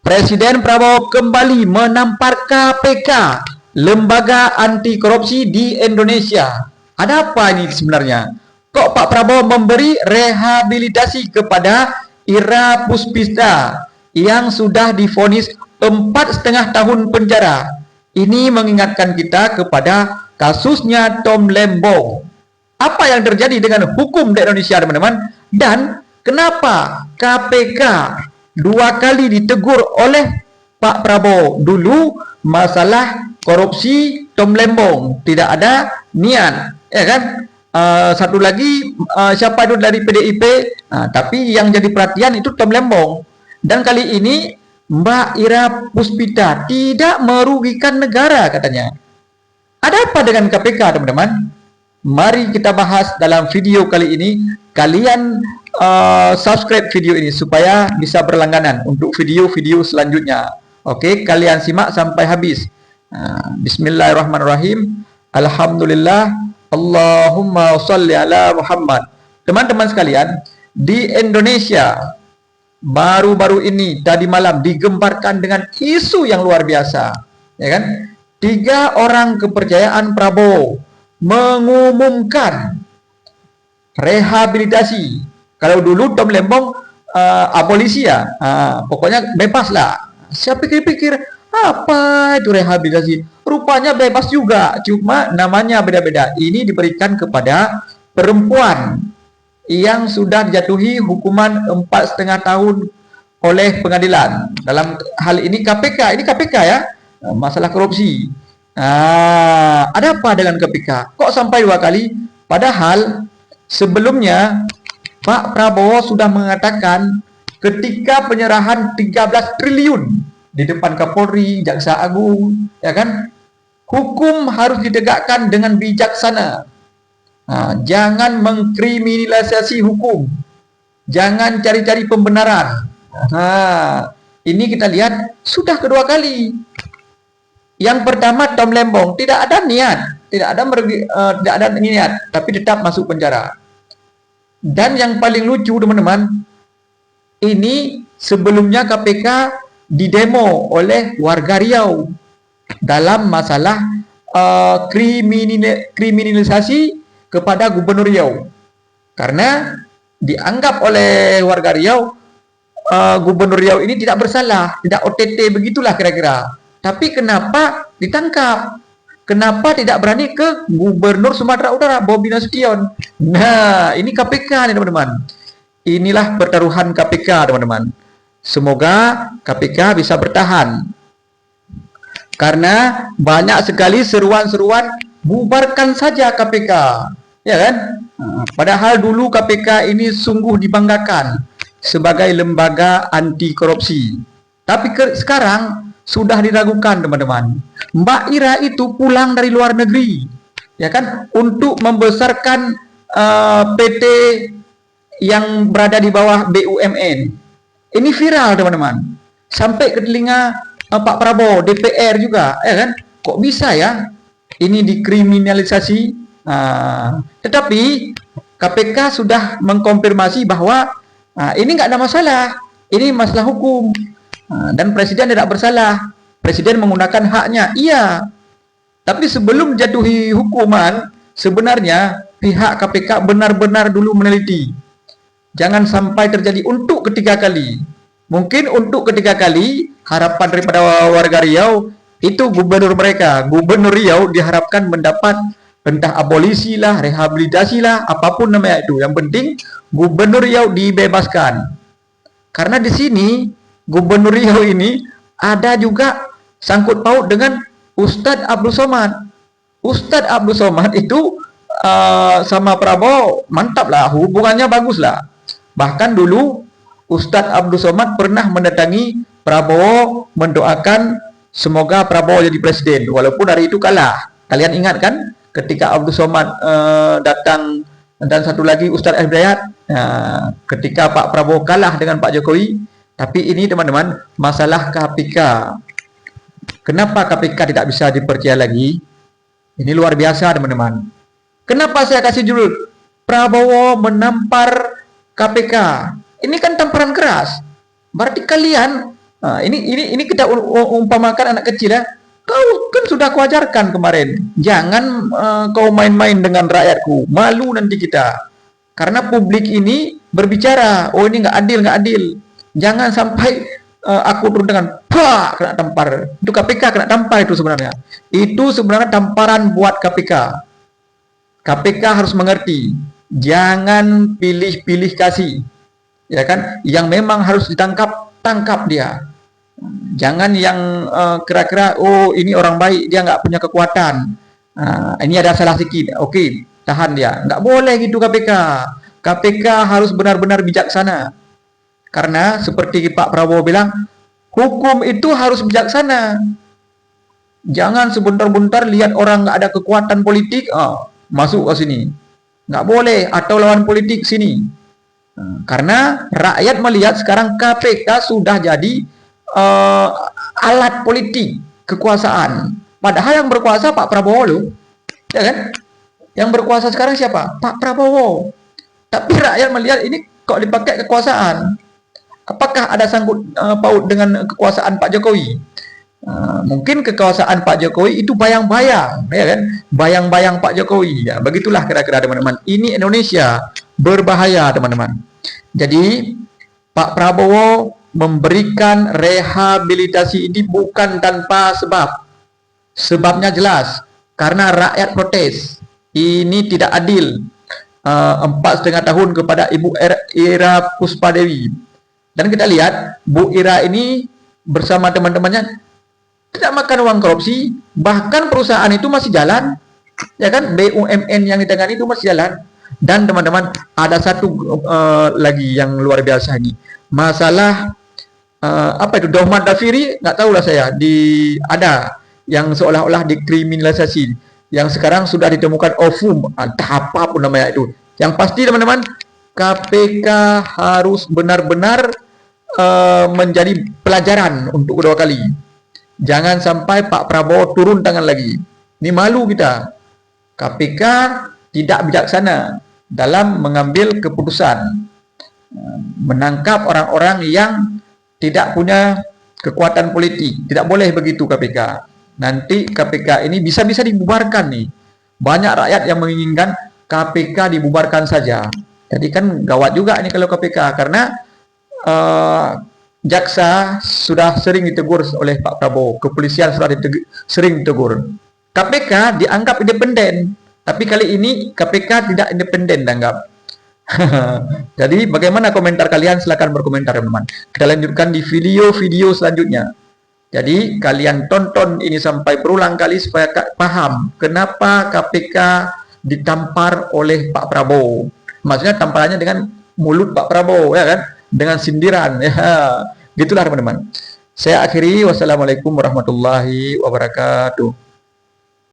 Presiden Prabowo kembali menampar KPK, lembaga anti korupsi di Indonesia. Ada apa ini sebenarnya? Kok Pak Prabowo memberi rehabilitasi kepada Ira Puspita yang sudah divonis 4,5 tahun penjara? Ini mengingatkan kita kepada kasusnya Tom Lembong. Apa yang terjadi dengan hukum di Indonesia, teman-teman? Dan kenapa KPK 2 kali ditegur oleh Pak Prabowo? Dulu masalah korupsi Tom Lembong, tidak ada niat, ya kan? Satu lagi siapa itu dari PDIP, tapi yang jadi perhatian itu Tom Lembong. Dan kali ini Mbak Ira Puspita tidak merugikan negara katanya. Ada apa dengan KPK, teman-teman? Mari kita bahas dalam video kali ini. Kalian subscribe video ini supaya bisa berlangganan untuk video-video selanjutnya. Oke, kalian simak sampai habis. Bismillahirrahmanirrahim. Alhamdulillah. Allahumma sholli ala Muhammad. Teman-teman sekalian, di Indonesia baru-baru ini tadi malam digembarkan dengan isu yang luar biasa, ya kan? 3 orang kepercayaan Prabowo mengumumkan rehabilitasi. Kalau dulu Tom Lembong abolisi ya, pokoknya bebas lah. Saya pikir-pikir apa itu rehabilitasi? Rupanya bebas juga, cuma namanya beda-beda. Ini diberikan kepada perempuan yang sudah dijatuhi hukuman 4,5 tahun oleh pengadilan. Dalam hal ini KPK, ini KPK ya, masalah korupsi. Ada apa dengan KPK? Kok sampai 2 kali? Padahal sebelumnya Pak Prabowo sudah mengatakan ketika penyerahan 13 triliun di depan Kapolri, Jaksa Agung, ya kan? Hukum harus ditegakkan dengan bijaksana. Jangan mengkriminalisasi hukum. Jangan cari-cari pembenaran. Ini kita lihat sudah kedua kali. Yang pertama Tom Lembong tidak ada niat, tidak ada niat, tapi tetap masuk penjara. Dan yang paling lucu, teman-teman, ini sebelumnya KPK didemo oleh warga Riau dalam masalah kriminalisasi kepada Gubernur Riau, karena dianggap oleh warga Riau Gubernur Riau ini tidak bersalah, tidak OTT, begitulah kira-kira. Tapi kenapa ditangkap? Kenapa tidak berani ke Gubernur Sumatera Utara, Bobi Nasution? Nah, ini KPK nih, teman-teman. Inilah pertaruhan KPK, teman-teman. Semoga KPK bisa bertahan. Karena banyak sekali seruan-seruan bubarkan saja KPK, ya kan? Padahal dulu KPK ini sungguh dibanggakan sebagai lembaga anti korupsi. Tapi sekarang sudah diragukan, teman-teman. Mbak Ira itu pulang dari luar negeri, ya kan, untuk membesarkan PT yang berada di bawah BUMN. Ini viral, teman-teman, sampai ke telinga Pak Prabowo, DPR juga, ya kan? Kok bisa ya ini dikriminalisasi? Tetapi KPK sudah mengkonfirmasi bahwa ini nggak ada masalah, ini masalah hukum. Dan Presiden tidak bersalah. Presiden menggunakan haknya, iya. Tapi sebelum jatuhi hukuman, sebenarnya pihak KPK benar-benar dulu meneliti. Jangan sampai terjadi untuk ketiga kali. Mungkin untuk ketiga kali, harapan daripada warga Riau itu gubernur mereka, Gubernur Riau diharapkan mendapat entah abolisi lah, rehabilitasi lah, apapun namanya itu. Yang penting Gubernur Riau dibebaskan. Karena di sini Gubernur Riau ini ada juga sangkut paut dengan Ustadz Abdul Somad. Ustadz Abdul Somad itu sama Prabowo mantap lah, hubungannya bagus lah. Bahkan dulu Ustadz Abdul Somad pernah mendatangi Prabowo mendoakan semoga Prabowo jadi presiden, walaupun hari itu kalah. Kalian ingat kan ketika Abdul Somad datang, dan satu lagi Ustadz Hidayat ketika Pak Prabowo kalah dengan Pak Jokowi. Tapi ini, teman-teman, masalah KPK. Kenapa KPK tidak bisa dipercaya lagi? Ini luar biasa, teman-teman. Kenapa saya kasih judul Prabowo menampar KPK? Ini kan tamparan keras. Berarti kalian Ini kita umpamakan anak kecil ya. Kau kan sudah kuajarkan kemarin, jangan kau main-main dengan rakyatku, malu nanti kita. Karena publik ini berbicara, oh ini nggak adil. Jangan sampai aku turun dengan kena tampar. Itu KPK kena tampar itu sebenarnya. Itu sebenarnya tamparan buat KPK. KPK harus mengerti, jangan pilih-pilih kasih, ya kan? Yang memang harus ditangkap, tangkap dia. Jangan yang kira-kira oh ini orang baik, dia nggak punya kekuatan, ini ada salah sedikit, oke, tahan dia. Nggak boleh gitu KPK. KPK harus benar-benar bijaksana. Karena seperti Pak Prabowo bilang, hukum itu harus bijaksana. Jangan sebentar-bentar lihat orang nggak ada kekuatan politik, masuk ke sini. Nggak boleh, atau lawan politik sini. Karena rakyat melihat sekarang KPK sudah jadi alat politik kekuasaan. Padahal yang berkuasa Pak Prabowo loh, ya kan? Yang berkuasa sekarang siapa? Pak Prabowo. Tapi rakyat melihat ini kok dipakai kekuasaan. Apakah ada sangkut paut dengan kekuasaan Pak Jokowi? Mungkin kekuasaan Pak Jokowi itu bayang-bayang, ya kan? Bayang-bayang Pak Jokowi. Ya, begitulah kira-kira teman-teman. Ini Indonesia berbahaya, teman-teman. Jadi Pak Prabowo memberikan rehabilitasi ini bukan tanpa sebab. Sebabnya jelas, karena rakyat protes. Ini tidak adil. 4,5 tahun kepada Ibu Ira Puspadewi. Dan kita lihat, Bu Ira ini bersama teman-temannya tidak makan uang korupsi, bahkan perusahaan itu masih jalan. Ya kan, BUMN yang ditangani itu masih jalan. Dan teman-teman, ada satu lagi yang luar biasa ini. Masalah apa itu Dohmat Dafiri, nggak tahu lah saya, ada yang seolah-olah dikriminalisasi, yang sekarang sudah ditemukan OFUM, entah apapun namanya itu. Yang pasti teman-teman, KPK harus benar-benar menjadi pelajaran untuk kedua kali. Jangan sampai Pak Prabowo turun tangan lagi. Ini malu kita. KPK tidak bijaksana dalam mengambil keputusan, menangkap orang-orang yang tidak punya kekuatan politik. Tidak boleh begitu KPK. Nanti KPK ini bisa-bisa dibubarkan nih. Banyak rakyat yang menginginkan KPK dibubarkan saja. Jadi kan gawat juga ini kalau KPK, karena jaksa sudah sering ditegur oleh Pak Prabowo, kepolisian sudah sering ditegur. KPK dianggap independen, tapi kali ini KPK tidak independen dianggap. Jadi bagaimana komentar kalian? Silahkan berkomentar teman-teman. Kita lanjutkan di video-video selanjutnya. Jadi kalian tonton ini sampai berulang kali supaya paham kenapa KPK ditampar oleh Pak Prabowo. Maksudnya tamparannya dengan mulut Pak Prabowo, ya kan? Dengan sindiran, ya. Gitulah teman-teman. Saya akhiri, wassalamualaikum warahmatullahi wabarakatuh.